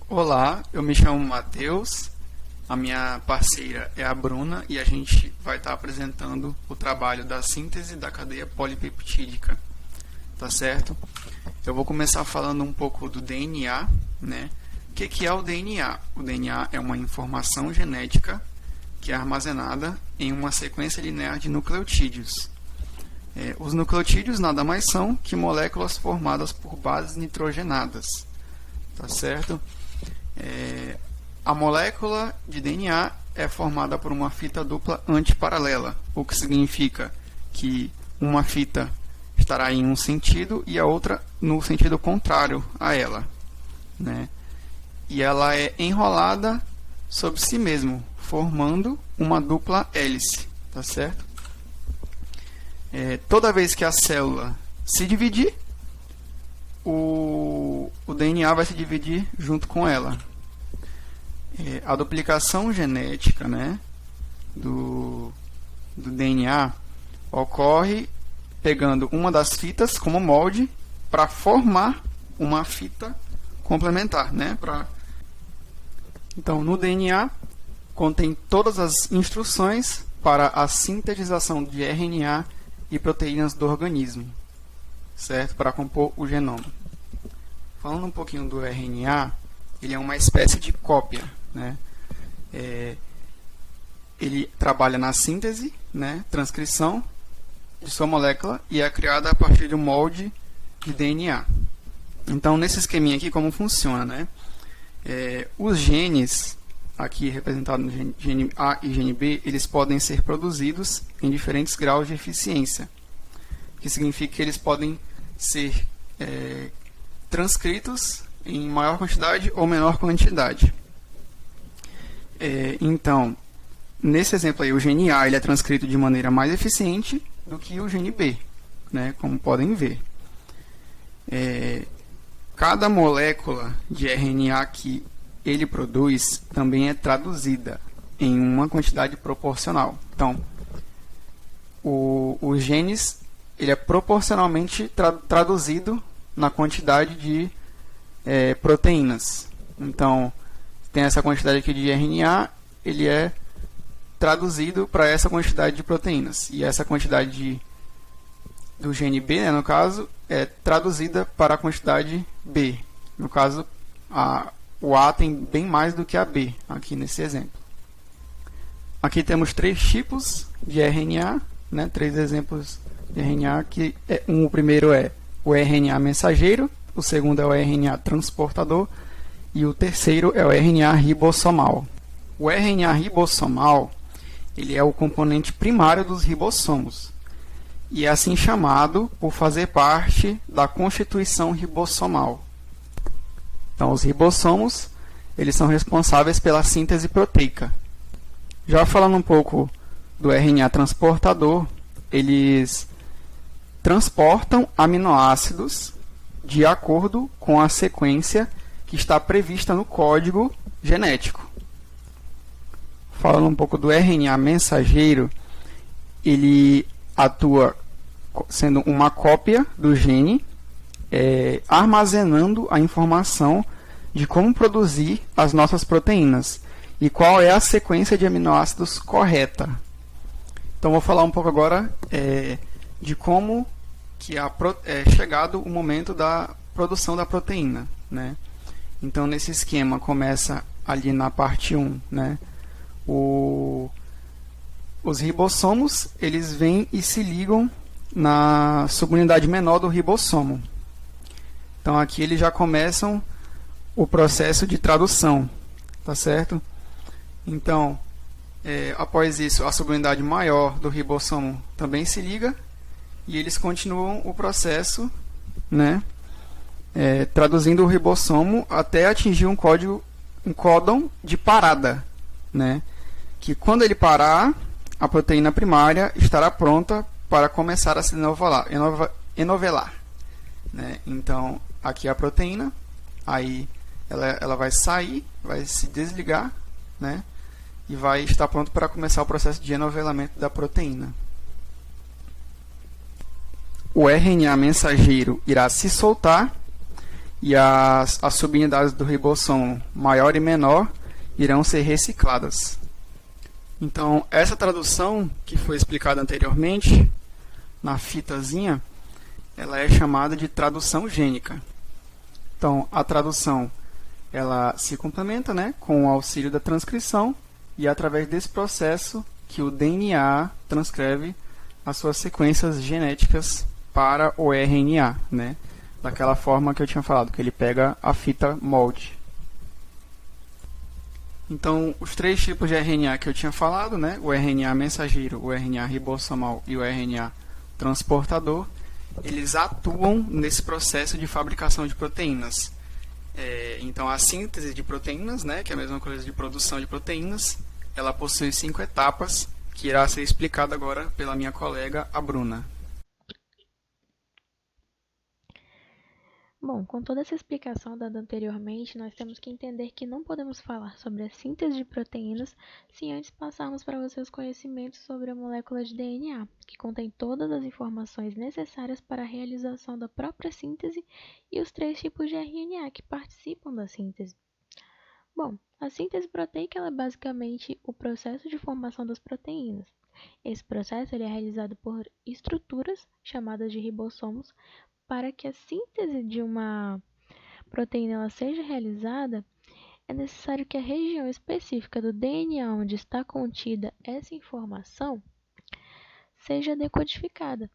Olá, eu me chamo Matheus, a minha parceira é a Bruna e a gente vai estar apresentando o trabalho da síntese da cadeia polipeptídica, tá certo? Eu vou começar falando um pouco do DNA, né? O que é o DNA? O DNA é uma informação genética que é armazenada em uma sequência linear de nucleotídeos. Os nucleotídeos nada mais são que moléculas formadas por bases nitrogenadas, tá certo? A molécula de DNA é formada por uma fita dupla antiparalela, o que significa que uma fita estará em um sentido e a outra no sentido contrário a ela, né? E ela é enrolada sobre si mesmo, formando uma dupla hélice, tá certo? Toda vez que a célula se dividir, o DNA vai se dividir junto com ela. A duplicação genética, né, do DNA ocorre pegando uma das fitas como molde para formar uma fita complementar, né? Então, no DNA contém todas as instruções para a sintetização de RNA e proteínas do organismo, certo? Para compor o genoma. Falando um pouquinho do RNA, ele é uma espécie de cópia, né? Ele trabalha na síntese, né, transcrição de sua molécula e é criada a partir de um molde de DNA. Então, nesse esqueminha aqui, como funciona, né? Os genes, aqui representados no gene A e gene B, eles podem ser produzidos em diferentes graus de eficiência, que significa que eles podem ser transcritos em maior quantidade ou menor quantidade. Então, nesse exemplo aí, o gene A ele é transcrito de maneira mais eficiente do que o gene B, né, como podem ver. Cada molécula de RNA que ele produz também é traduzida em uma quantidade proporcional. Então, os genes ele é proporcionalmente traduzido na quantidade de proteínas. Então, tem essa quantidade aqui de RNA, ele é traduzido para essa quantidade de proteínas. E essa quantidade do gene B, né, no caso, é traduzida para a quantidade B. No caso, o A tem bem mais do que a B, aqui nesse exemplo. Aqui temos 3 tipos de RNA, né, 3 exemplos de RNA. O primeiro é o RNA mensageiro, o segundo é o RNA transportador e o terceiro é o RNA ribossomal. O RNA ribossomal ele é o componente primário dos ribossomos e é assim chamado por fazer parte da constituição ribossomal. Então, os ribossomos eles são responsáveis pela síntese proteica. Já falando um pouco do RNA transportador, eles transportam aminoácidos de acordo com a sequência que está prevista no código genético. Falando um pouco do RNA mensageiro, ele atua sendo uma cópia do gene, armazenando a informação de como produzir as nossas proteínas e qual é a sequência de aminoácidos correta. Então, vou falar um pouco agora de como que é chegado o momento da produção da proteína, né? Então, nesse esquema, começa ali na parte 1, né? Os ribossomos, eles vêm e se ligam na subunidade menor do ribossomo. Então, aqui eles já começam o processo de tradução, tá certo? Então, após isso, a subunidade maior do ribossomo também se liga e eles continuam o processo, né? Traduzindo o ribossomo até atingir um códon de parada, né? Que quando ele parar, a proteína primária estará pronta para começar a se enovelar, né? Então, aqui é a proteína, aí ela vai sair, vai se desligar, né? E vai estar pronto para começar o processo de enovelamento da proteína. O RNA mensageiro irá se soltar e as subunidades do ribossomo maior e menor irão ser recicladas. Então, essa tradução que foi explicada anteriormente, na fitazinha, ela é chamada de tradução gênica. Então, a tradução ela se complementa, né, com o auxílio da transcrição, e é através desse processo que o DNA transcreve as suas sequências genéticas para o RNA, né, daquela forma que eu tinha falado, que ele pega a fita molde. Então, os três tipos de RNA que eu tinha falado, né, o RNA mensageiro, o RNA ribossomal e o RNA transportador, eles atuam nesse processo de fabricação de proteínas. Então, a síntese de proteínas, né, que é a mesma coisa de produção de proteínas, ela possui 5 etapas, que irá ser explicada agora pela minha colega, a Bruna. Bom, com toda essa explicação dada anteriormente, nós temos que entender que não podemos falar sobre a síntese de proteínas sem antes passarmos para você os conhecimentos sobre a molécula de DNA, que contém todas as informações necessárias para a realização da própria síntese e os três tipos de RNA que participam da síntese. Bom, a síntese proteica é basicamente o processo de formação das proteínas. Esse processo é realizado por estruturas chamadas de ribossomos. Para que a síntese de uma proteína ela seja realizada, é necessário que a região específica do DNA onde está contida essa informação seja decodificada.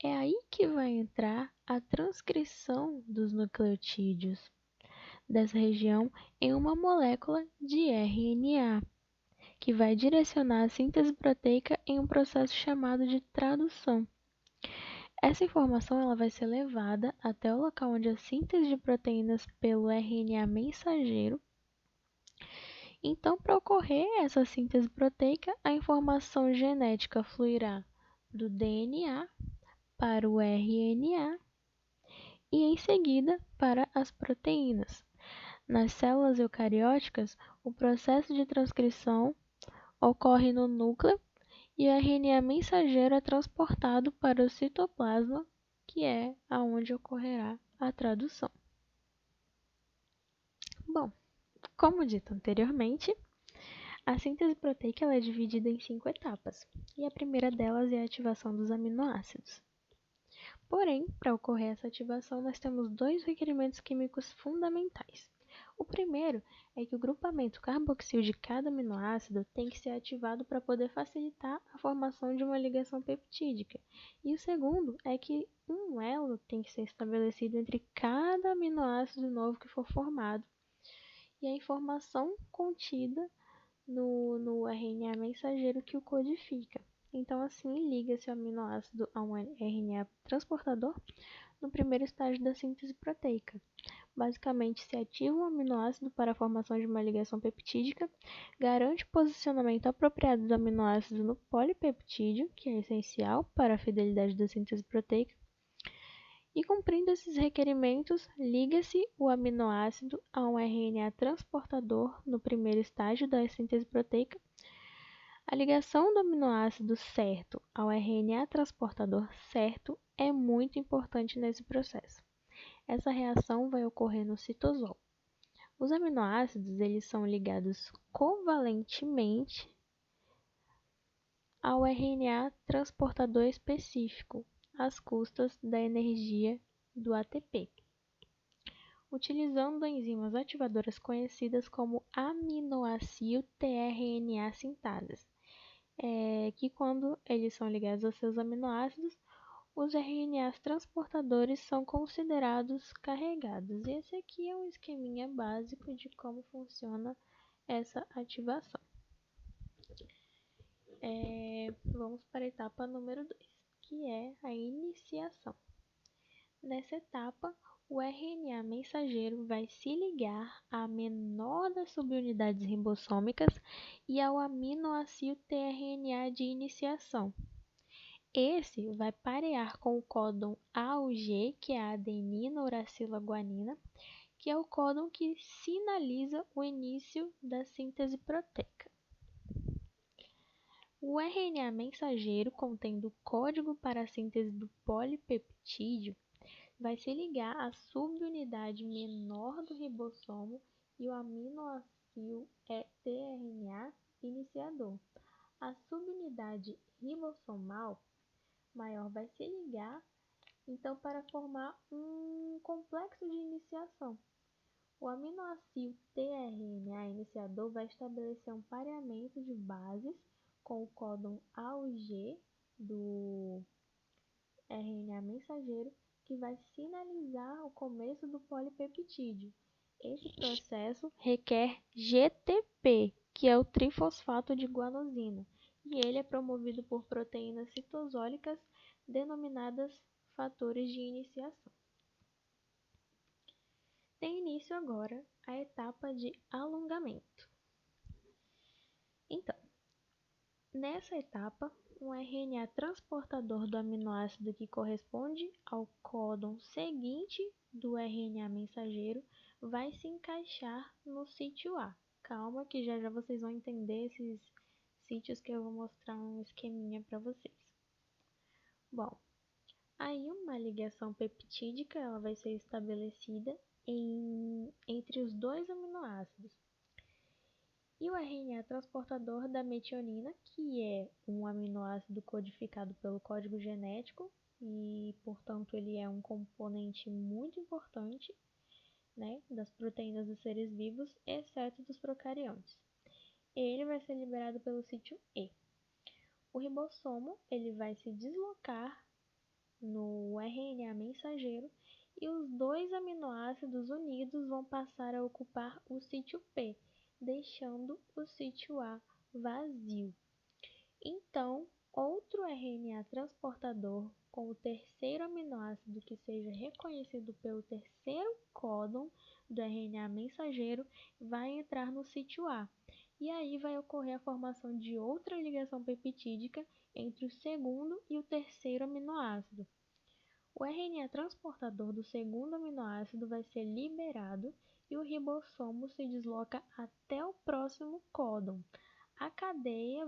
É aí que vai entrar a transcrição dos nucleotídeos dessa região em uma molécula de RNA, que vai direcionar a síntese proteica em um processo chamado de tradução. Essa informação ela vai ser levada até o local onde a síntese de proteínas pelo RNA mensageiro. Então, para ocorrer essa síntese proteica, a informação genética fluirá do DNA para o RNA e, em seguida, para as proteínas. Nas células eucarióticas, o processo de transcrição ocorre no núcleo e o RNA mensageiro é transportado para o citoplasma, que é aonde ocorrerá a tradução. Bom, como dito anteriormente, a síntese proteica é dividida em 5 etapas, e a primeira delas é a ativação dos aminoácidos. Porém, para ocorrer essa ativação, nós temos dois requerimentos químicos fundamentais. O primeiro é que o grupamento carboxil de cada aminoácido tem que ser ativado para poder facilitar a formação de uma ligação peptídica. E o segundo é que um elo tem que ser estabelecido entre cada aminoácido novo que for formado e a informação contida no RNA mensageiro que o codifica. Então, assim, liga-se o aminoácido a um RNA transportador no primeiro estágio da síntese proteica. Basicamente, se ativa um aminoácido para a formação de uma ligação peptídica, garante o posicionamento apropriado do aminoácido no polipeptídeo, que é essencial para a fidelidade da síntese proteica, e cumprindo esses requerimentos, liga-se o aminoácido a um RNA transportador no primeiro estágio da síntese proteica. A ligação do aminoácido certo ao RNA transportador certo é muito importante nesse processo. Essa reação vai ocorrer no citosol. Os aminoácidos eles são ligados covalentemente ao RNA transportador específico, às custas da energia do ATP, utilizando enzimas ativadoras conhecidas como aminoácido tRNA sintases, que quando eles são ligados aos seus aminoácidos, os RNAs transportadores são considerados carregados. E esse aqui é um esqueminha básico de como funciona essa ativação. Vamos para a etapa número 2, que é a iniciação. Nessa etapa, o RNA mensageiro vai se ligar à menor das subunidades ribossômicas e ao aminoácido tRNA de iniciação. Esse vai parear com o códon AUG, que é a adenina uracila guanina, que é o códon que sinaliza o início da síntese proteica. O RNA mensageiro, contendo o código para a síntese do polipeptídeo, vai se ligar à subunidade menor do ribossomo e o aminoácido tRNA iniciador. A subunidade ribossomal maior vai se ligar, então, para formar um complexo de iniciação. O aminoácido tRNA iniciador vai estabelecer um pareamento de bases com o códon A ou G do RNA mensageiro, que vai sinalizar o começo do polipeptídeo. Esse processo requer GTP, que é o trifosfato de guanosina, e ele é promovido por proteínas citosólicas denominadas fatores de iniciação. Tem início agora a etapa de alongamento. Então, nessa etapa, um RNA transportador do aminoácido que corresponde ao códon seguinte do RNA mensageiro vai se encaixar no sítio A. Calma que já já vocês vão entender esses sítios, que eu vou mostrar um esqueminha para vocês. Bom, aí uma ligação peptídica ela vai ser estabelecida entre os dois aminoácidos. E o RNA transportador da metionina, que é um aminoácido codificado pelo código genético e, portanto, ele é um componente muito importante, né, das proteínas dos seres vivos, exceto dos procariontes. Ele vai ser liberado pelo sítio E. O ribossomo ele vai se deslocar no RNA mensageiro e os dois aminoácidos unidos vão passar a ocupar o sítio P, deixando o sítio A vazio. Então, outro RNA transportador com o terceiro aminoácido que seja reconhecido pelo terceiro códon do RNA mensageiro vai entrar no sítio A. E aí vai ocorrer a formação de outra ligação peptídica entre o segundo e o terceiro aminoácido. O RNA transportador do segundo aminoácido vai ser liberado e o ribossomo se desloca até o próximo códon. A cadeia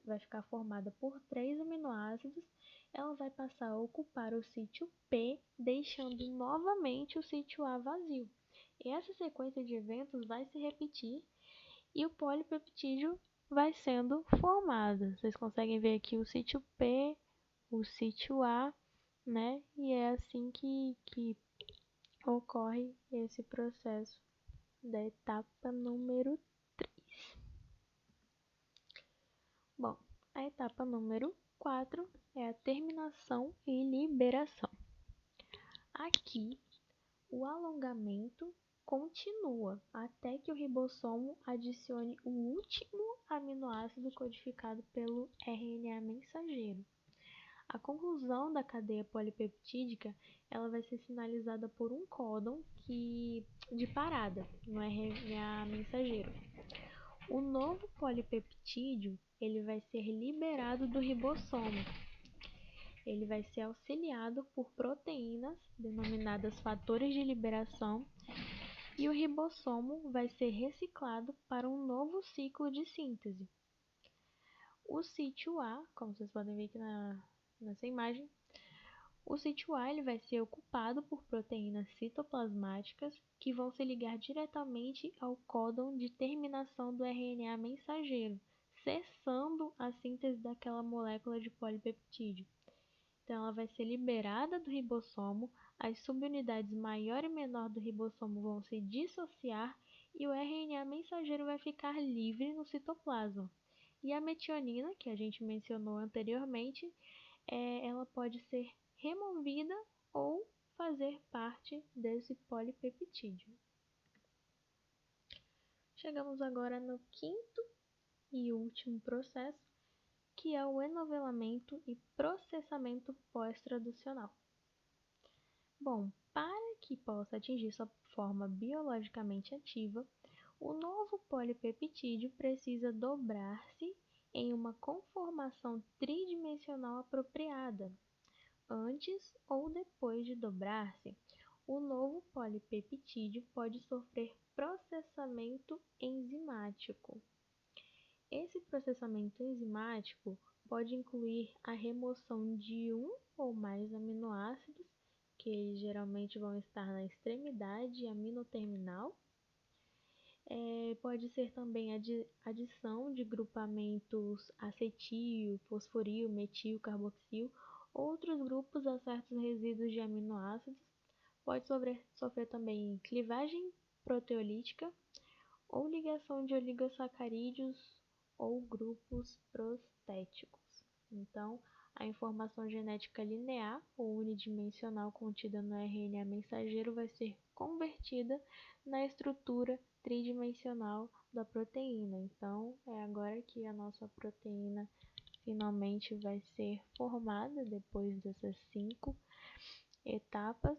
vai ficar formada por 3 aminoácidos, ela vai passar a ocupar o sítio P, deixando novamente o sítio A vazio. E essa sequência de eventos vai se repetir e o polipeptídeo vai sendo formado. Vocês conseguem ver aqui o sítio P, o sítio A, né? E é assim que ocorre esse processo da etapa número 3. Bom, a etapa número 4 é a terminação e liberação. Aqui, o alongamento continua até que o ribossomo adicione o último aminoácido codificado pelo RNA mensageiro. A conclusão da cadeia polipeptídica ela vai ser sinalizada por um códon de parada no RNA mensageiro. O novo polipeptídeo ele vai ser liberado do ribossomo. Ele vai ser auxiliado por proteínas denominadas fatores de liberação e o ribossomo vai ser reciclado para um novo ciclo de síntese. O sítio A, como vocês podem ver aqui nessa imagem, o sítio A ele vai ser ocupado por proteínas citoplasmáticas que vão se ligar diretamente ao códon de terminação do RNA mensageiro, cessando a síntese daquela molécula de polipeptídeo. Então, ela vai ser liberada do ribossomo, as subunidades maior e menor do ribossomo vão se dissociar e o RNA mensageiro vai ficar livre no citoplasma. E a metionina, que a gente mencionou anteriormente, ela pode ser removida ou fazer parte desse polipeptídeo. Chegamos agora no quinto e último processo, que é o enovelamento e processamento pós-traducional. Bom, para que possa atingir sua forma biologicamente ativa, o novo polipeptídeo precisa dobrar-se em uma conformação tridimensional apropriada. Antes ou depois de dobrar-se, o novo polipeptídeo pode sofrer processamento enzimático. Esse processamento enzimático pode incluir a remoção de um ou mais aminoácidos que eles geralmente vão estar na extremidade aminoterminal. Pode ser também adição de grupamentos acetil, fosforil, metil, carboxil, outros grupos a certos resíduos de aminoácidos. Pode sofrer também clivagem proteolítica ou ligação de oligosacarídeos ou grupos prostéticos. Então, a informação genética linear ou unidimensional contida no RNA mensageiro vai ser convertida na estrutura tridimensional da proteína. Então, é agora que a nossa proteína finalmente vai ser formada depois dessas 5 etapas.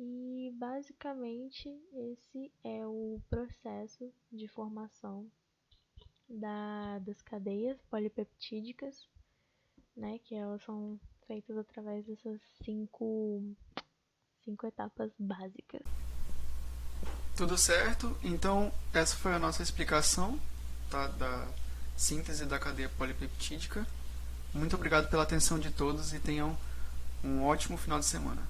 E basicamente esse é o processo de formação das cadeias polipeptídicas, né, que elas são feitas através dessas 5 etapas básicas. Tudo certo? Então, essa foi a nossa explicação, tá, da síntese da cadeia polipeptídica. Muito obrigado pela atenção de todos e tenham um ótimo final de semana.